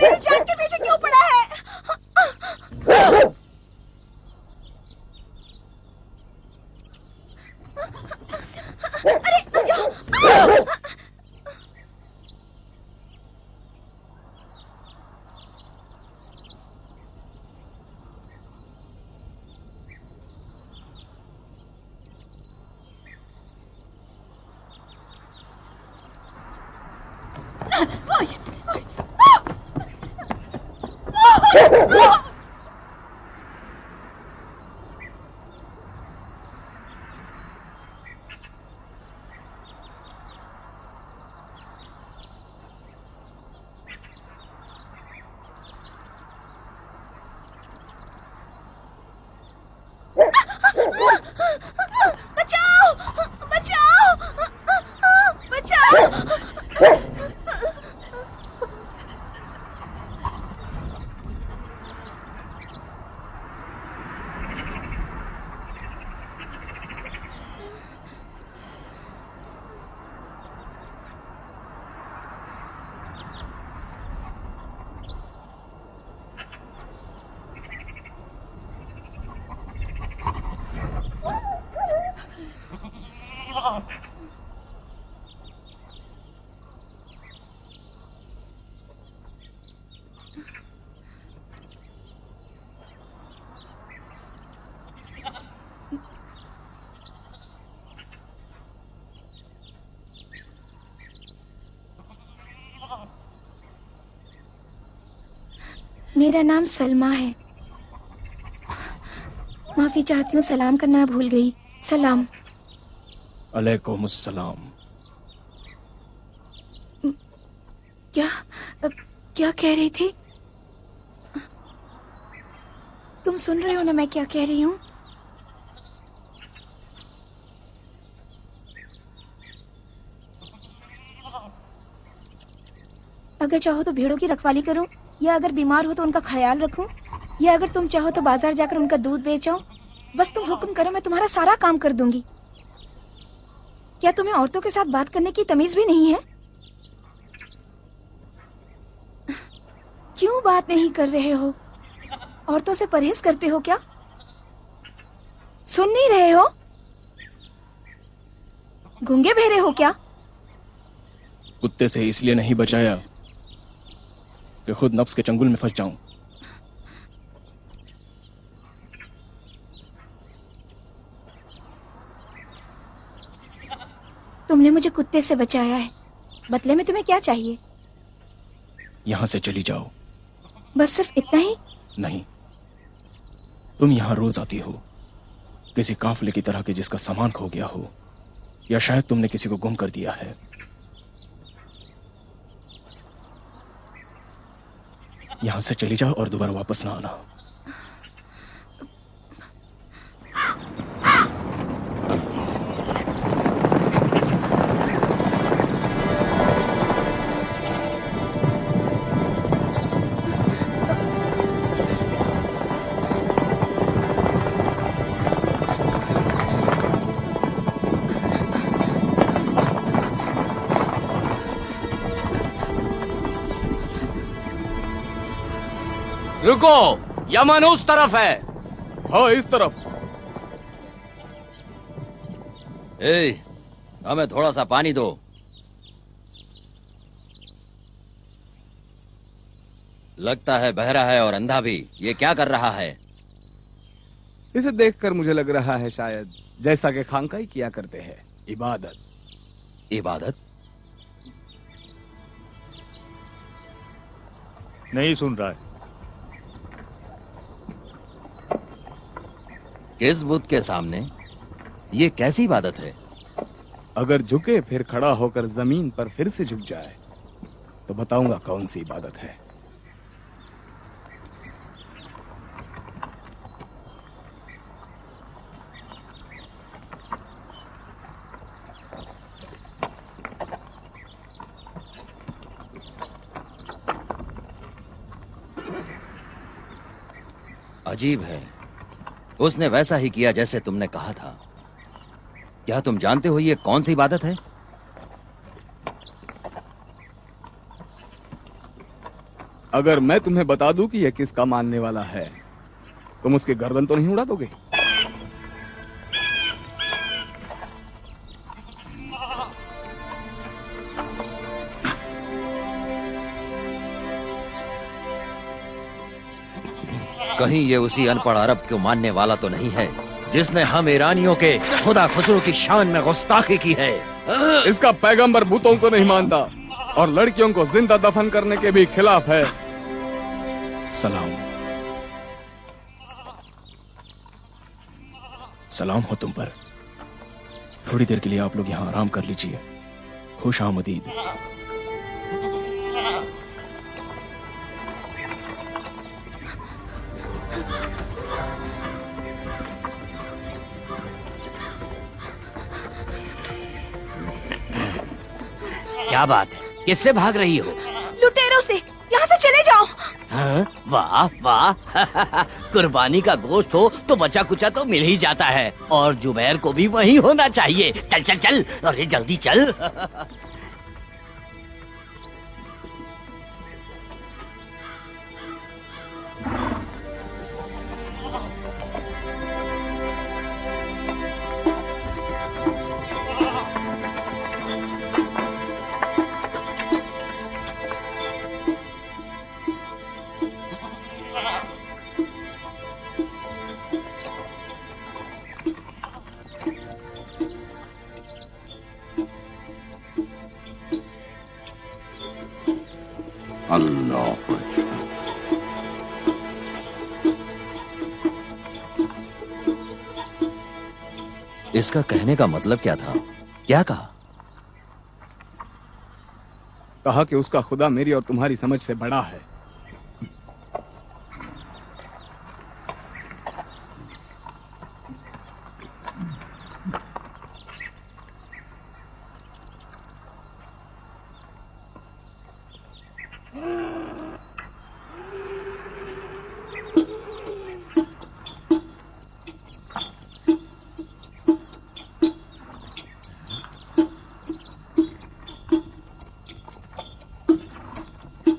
मेरी जान के पीछे क्यों पड़ा है? अरे बचाओ! बचाओ! बचाओ! मेरा नाम सलमा है। माफी चाहती हूँ, सलाम करना भूल गई। सलाम। अलैकुमुस्सलाम। क्या क्या कह रही थी? तुम सुन रहे हो ना मैं क्या कह रही हूँ? अगर चाहो तो भेड़ों की रखवाली करो, या अगर बीमार हो तो उनका ख्याल रखो, या अगर तुम चाहो तो बाजार जाकर उनका दूध बेचो। बस तुम हुक्म करो, मैं तुम्हारा सारा काम कर दूंगी। क्या तुम्हें औरतों के साथ बात करने की तमीज भी नहीं है? क्यों बात नहीं कर रहे हो? औरतों से परहेज करते हो क्या? सुन नहीं रहे हो? गूंगे बहरे हो क्या? कुत्ते से इसलिए नहीं बचाया कि खुद नफ्स के चंगुल में फंस जाऊं। तुमने मुझे कुत्ते से बचाया है, बदले में तुम्हें क्या चाहिए? यहां से चली जाओ। बस सिर्फ इतना ही? नहीं, तुम यहां रोज आती हो किसी काफले की तरह के जिसका सामान खो गया हो, या शायद तुमने किसी को गुम कर दिया है। यहां से चली जाओ और दोबारा वापस ना आना। रुको, यमन उस तरफ है। हाँ, इस तरफ। हमें थोड़ा सा पानी दो। लगता है बहरा है और अंधा भी। ये क्या कर रहा है? इसे देखकर मुझे लग रहा है शायद जैसा कि खानकाई किया करते हैं, इबादत। इबादत? नहीं सुन रहा है। किस बुत के सामने? ये कैसी इबादत है? अगर झुके फिर खड़ा होकर जमीन पर फिर से झुक जाए तो बताऊंगा कौन सी इबादत है। अजीब है, उसने वैसा ही किया जैसे तुमने कहा था। क्या तुम जानते हो ये कौन सी इबादत है? अगर मैं तुम्हें बता दूं कि यह किसका मानने वाला है, तुम उसकी गर्दन तो नहीं उड़ा दोगे? कहीं ये उसी अनपढ़ अरब को मानने वाला तो नहीं है जिसने हम ईरानियों के खुदा खुसरो की शान में गुस्ताखी की है? इसका पैगंबर भूतों को नहीं मानता और लड़कियों को जिंदा दफन करने के भी खिलाफ है। सलाम। सलाम हो तुम पर। थोड़ी देर के लिए आप लोग यहाँ आराम कर लीजिए। खुश आमदीद। क्या बात है? किससे भाग रही हो? लुटेरों से। यहाँ से चले जाओ। हाँ? वाह वाह कुर्बानी का गोश्त हो तो बचा कुचा तो मिल ही जाता है, और जुबैर को भी वही होना चाहिए। चल चल चल, अरे जल्दी चल। इसका कहने का मतलब क्या था? क्या कहा? कहा कि उसका खुदा मेरी और तुम्हारी समझ से बड़ा है।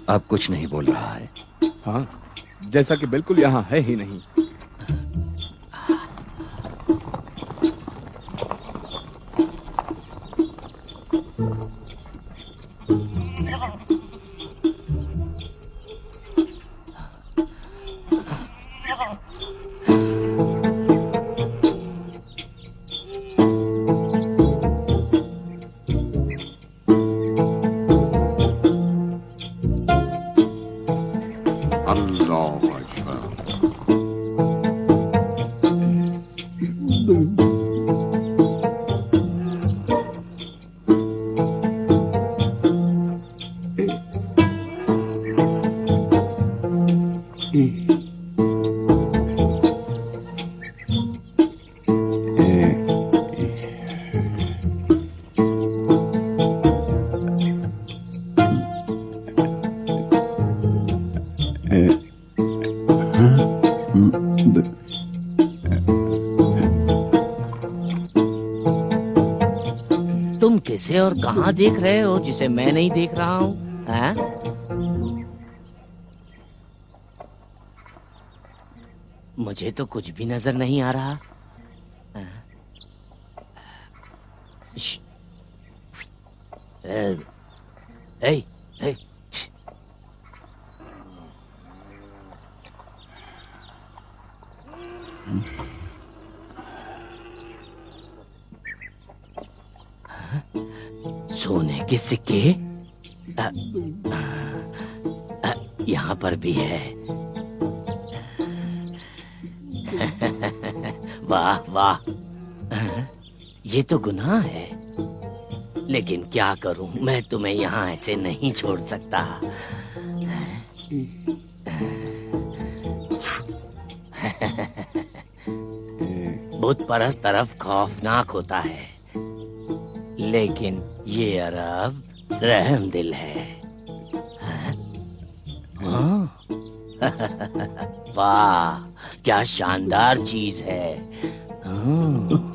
अब कुछ नहीं बोल रहा है। हाँ, जैसा कि बिल्कुल यहाँ है ही नहीं। तुम किसे और कहाँ देख रहे हो जिसे मैं नहीं देख रहा हूँ? हाँ? मुझे तो कुछ भी नजर नहीं आ रहा। हाँ? श्श। ए, ए, ए, श्श। सोने के सिक्के यहाँ पर भी है। वाह वाह, ये तो गुनाह है, लेकिन क्या करूं, मैं तुम्हें यहाँ ऐसे नहीं छोड़ सकता। बुत परस्त तरफ खौफनाक होता है, लेकिन ये अरब रहम दिल है। हाँ? वाह, क्या शानदार चीज है। हाँ।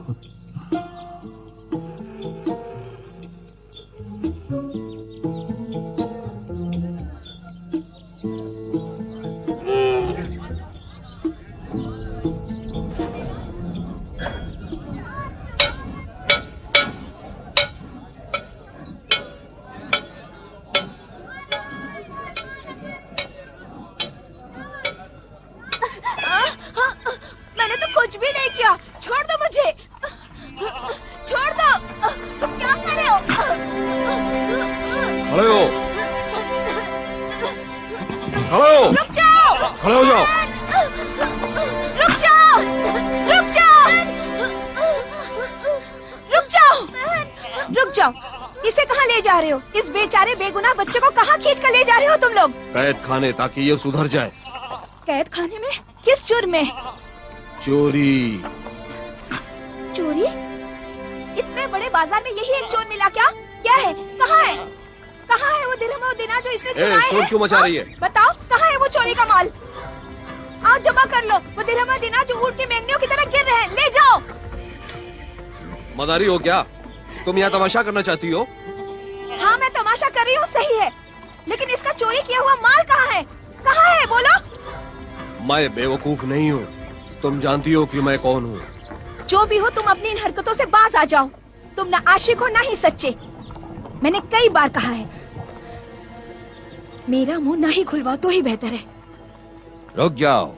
मैंने तो कुछ भी नहीं किया, छोड़ दो मुझे, छोड़ दो। तुम क्या कर रहे हो? खड़े हो, खड़े हो, रुक जाओ, खड़े हो जाओ। रुक जाओ, रुक जाओ, रुक जाओ, रुक जाओ। इसे कहाँ ले जा रहे हो? इस बेचारे बेगुनाह बच्चे को कहाँ खींच कर ले जा रहे हो तुम लोग? कैद खाने, ताकि ये सुधर जाए। कैद खाने में? किस जुर्म में? चोरी। चोरी? इतने बड़े बाजार में यही एक चोर मिला क्या? क्या है? कहाँ है? कहाँ है वो दिरहम और दिनार जो इसने चुराए शोर हैं? क्यों मचा रही है? बताओ, कहाँ है वो चोरी का माल? आओ जमा कर लो। वो दिरहम और दिनार जो ऊँट की मेंगनियों की तरह गिर रहे हैं, ले जाओ। मदारी हो क्या? तुम यहाँ तमाशा करना चाहती हो? हाँ, मैं तमाशा कर रही हूँ, सही है, लेकिन इसका चोरी किया हुआ माल कहाँ है? कहाँ है बोलो? मैं बेवकूफ नहीं हूँ, तुम जानती हो कि मैं कौन हूँ। जो भी हो, तुम अपनी इन हरकतों से बाज आ जाओ। तुम ना आशिक हो ना ही सच्चे। मैंने कई बार कहा है, मेरा मुंह ना ही खुलवाओ तो ही बेहतर है। रुक जाओ।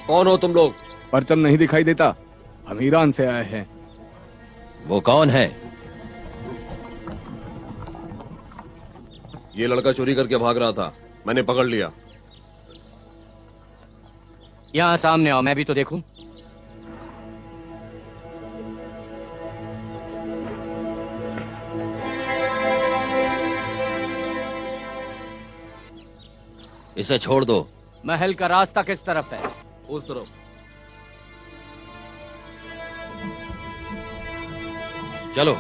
कौन हो तुम लोग? परचम नहीं दिखाई देता? हम ईरान से आए हैं। वो कौन है? ये लड़का चोरी करके भाग रहा था, मैंने पकड़ लिया। यहाँ सामने आओ, मैं भी तो देखूं। इसे छोड़ दो। महल का रास्ता किस तरफ है? उस तरफ। चलो।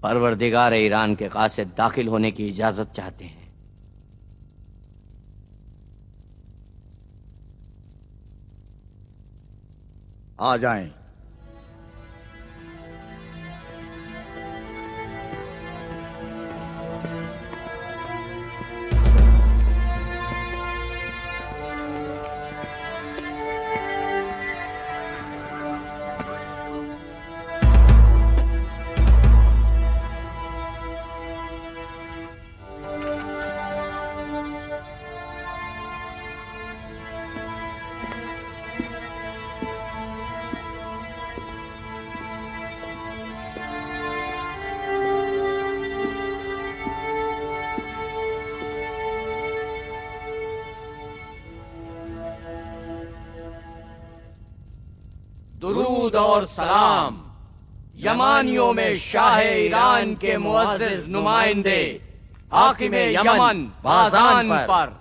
परवरदिगार ईरान के कासिद दाखिल होने की इजाजत चाहते हैं। आ जाएं। दुरूद और सलाम यमानियों में शाह ईरान के मुअज़्ज़िज़ नुमाइंदे हाकिम यमन बाज़ान पर।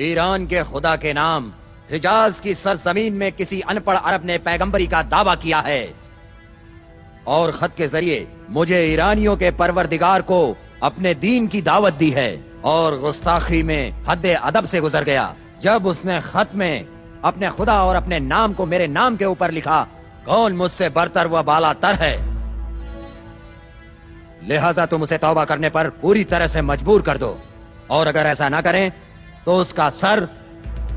ईरान के खुदा के नाम हिजाज की सरजमीन में किसी अनपढ़ अरब ने पैगंबरी का दावा किया है और खत के जरिए मुझे ईरानियों के परवरदिगार को अपने दीन की दावत दी है और गुस्ताखी में हद अदब से गुजर गया जब उसने खत में अपने खुदा और अपने नाम को मेरे नाम के ऊपर लिखा। कौन मुझसे बरतर व बालातर है? लिहाजा तुम उसे तौबा करने पर पूरी तरह से मजबूर कर दो और अगर ऐसा ना करें तो उसका सर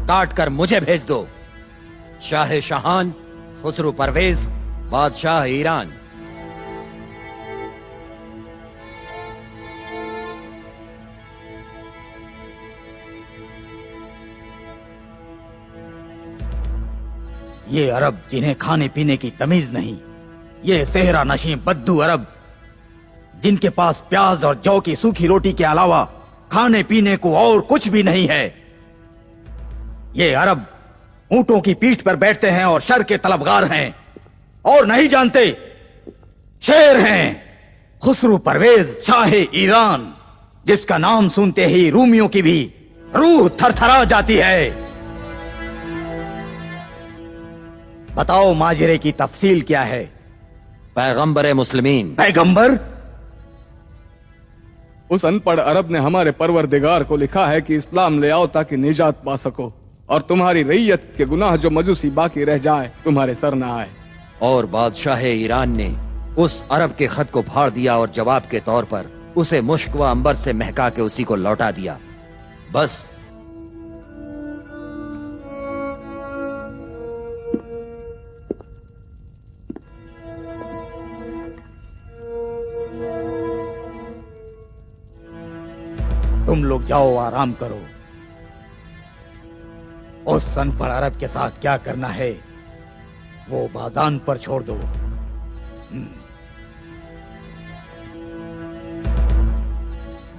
काट कर मुझे भेज दो। शाह शहान खुसरू परवेज, बादशाह ईरान। ये अरब जिन्हें खाने पीने की तमीज नहीं, ये सेहरा नशीं बद्दू अरब जिनके पास प्याज और जौ की सूखी रोटी के अलावा खाने पीने को और कुछ भी नहीं है। ये अरब ऊंटों की पीठ पर बैठते हैं और शर के तलबगार हैं और नहीं जानते शेर हैं खुसरू परवेज शाह ईरान, जिसका नाम सुनते ही रूमियों की भी रूह थरथरा जाती है। बताओ माजरे की तफसील क्या है? पैगंबर मुस्लिमीन। पैगंबर? उस अनपढ़ अरब ने हमारे परवरदिगार को लिखा है कि इस्लाम ले आओ ताकि निजात पा सको और तुम्हारी रैयत के गुनाह जो मजूसी बाकी रह जाए तुम्हारे सर न आए। और बादशाह ईरान ने उस अरब के खत को फाड़ दिया और जवाब के तौर पर उसे मुश्क व अंबर से महका के उसी को लौटा दिया। बस तुम लोग जाओ, आराम करो। उस अनपढ़ अरब के साथ क्या करना है वो बाज़ान पर छोड़ दो।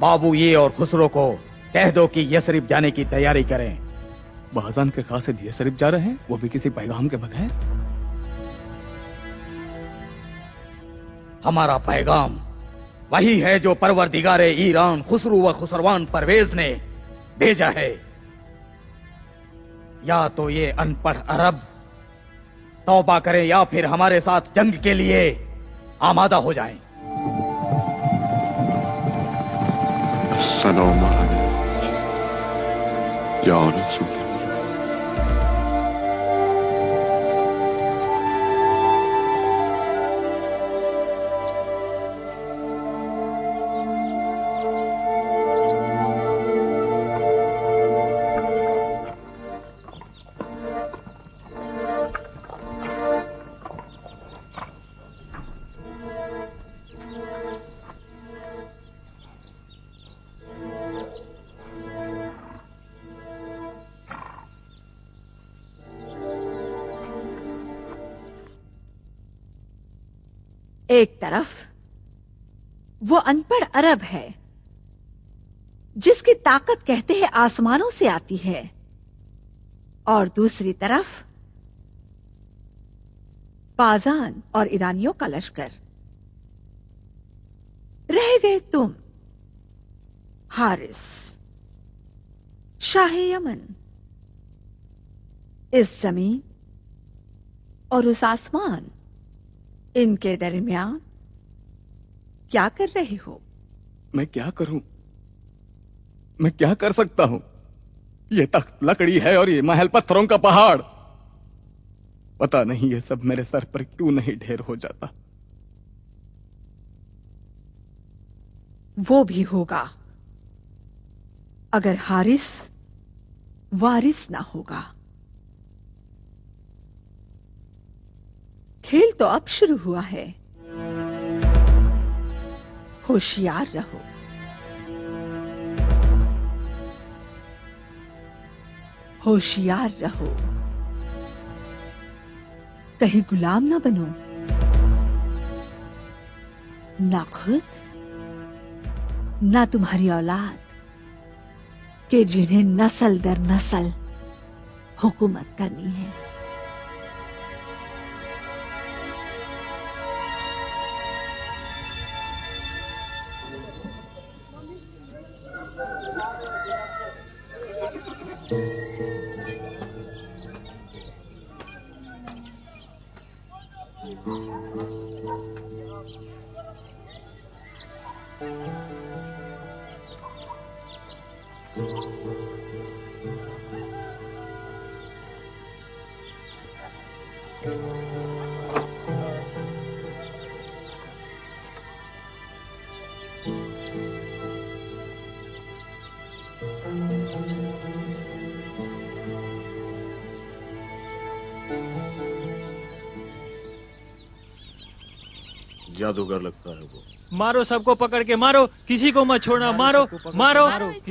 बाबू ये और खुसरो को कह दो कि यसरिफ जाने की तैयारी करें। बाज़ान के कासिद यसरिफ जा रहे हैं, वो भी किसी पैगाम के बगैर? हमारा पैगाम वही है जो परवरदिगारे ईरान खुसरू व खुसरवान परवेज ने भेजा है। या तो ये अनपढ़ अरब तौबा करें या फिर हमारे साथ जंग के लिए आमादा हो जाएं। अस्सलाम अलैकुम या रसूल। एक तरफ वो अनपढ़ अरब है जिसकी ताकत कहते हैं आसमानों से आती है, और दूसरी तरफ बाजान और ईरानियों का लश्कर। रह गए तुम, हारिस, शाह यमन। इस जमीन और उस आसमान, इनके दरमियान क्या कर रहे हो? मैं क्या करूं? मैं क्या कर सकता हूं? ये तख्त लकड़ी है और ये महल पत्थरों का पहाड़। पता नहीं ये सब मेरे सर पर क्यों नहीं ढेर हो जाता। वो भी होगा अगर हारिस वारिस ना होगा। खेल तो अब शुरू हुआ है, होशियार रहो। होशियार रहो, कहीं गुलाम ना बनो, ना खुद ना तुम्हारी औलाद के जिन्हें नस्ल दर नस्ल हुकूमत करनी है। जादूगर लगता है वो। मारो, सबको पकड़ के मारो, किसी को मत छोड़ना। मारो मारो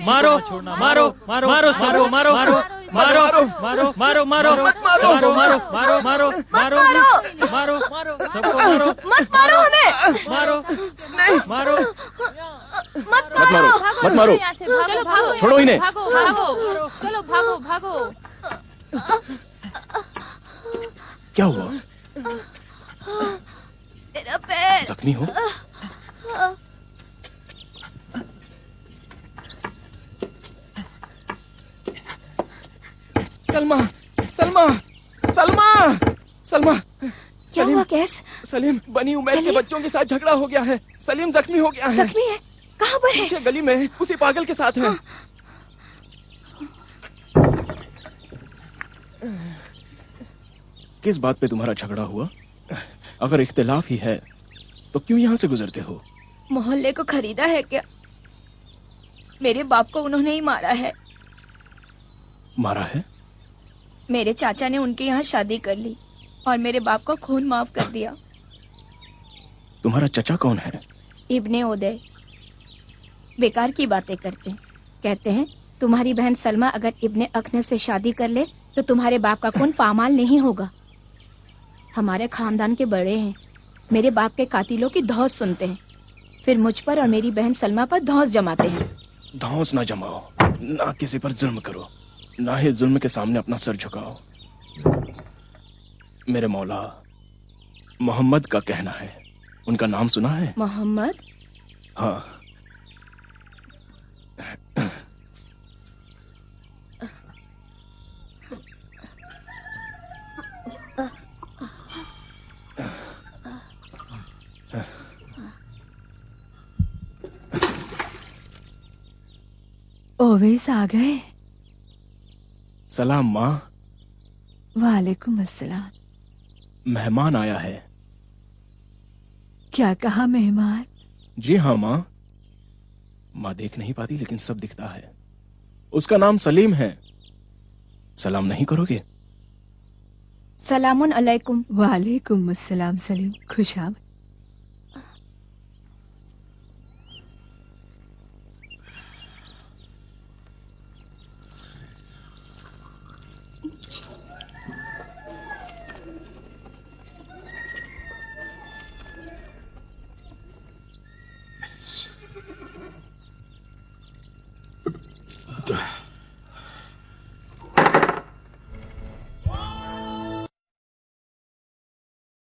मारो मारो मारो मारो सबको मारो मारो मारो मारो मारो मारो मारो मारो मारो मारो मारो मारो मारो सबको मारो। मत मारो हमें, मारो मारो मत मत मारो, मत मारो, चलो भागो, छोड़ो इन्हें। भागो भागो, चलो भागो भागो। क्या हुआ? मेरा पैर जख्मी हो? सलमा, सलमा, सलमा, सलमा। क्या हुआ कैस? सलीम, बनी उमैर के सलीम? बच्चों के साथ झगड़ा हो गया है। सलीम जख्मी हो गया है। जख्मी है? कहाँ पर है? पीछे गली में उसी पागल के साथ है। किस बात पे तुम्हारा झगड़ा हुआ? अगर इख्तिलाफ ही है तो क्यों यहाँ से गुजरते हो? मोहल्ले को खरीदा है क्या? मेरे बाप को उन्होंने ही मारा है। मारा है? मेरे चाचा ने उनके यहाँ शादी कर ली और मेरे बाप को खून माफ कर दिया। तुम्हारा चचा कौन है? इब्ने उदय। बेकार की बातें करते हैं। कहते हैं तुम्हारी बहन सलमा अगर इब्ने अखनस से शादी कर ले तो तुम्हारे बाप का खून पामाल नहीं होगा। हमारे खानदान के बड़े हैं, मेरे बाप के कातिलों की धौंस सुनते हैं, फिर मुझ पर और मेरी बहन सलमा पर धौंस जमाते हैं। धौंस ना जमाओ, ना किसी पर जुल्म करो, ना ही जुल्म के सामने अपना सर झुकाओ। मेरे मौला मोहम्मद का कहना है। उनका नाम सुना है? मोहम्मद? हाँ। ओवैस आ गए? सलाम माँ। वालेकुम अस्सलाम। मेहमान आया है। क्या कहा मेहमान? जी हाँ माँ। माँ देख नहीं पाती लेकिन सब दिखता है। उसका नाम सलीम है। सलाम नहीं करोगे? सलामुन अलैकुम। वालेकुम अस्सलाम सलीम, खुश आमद।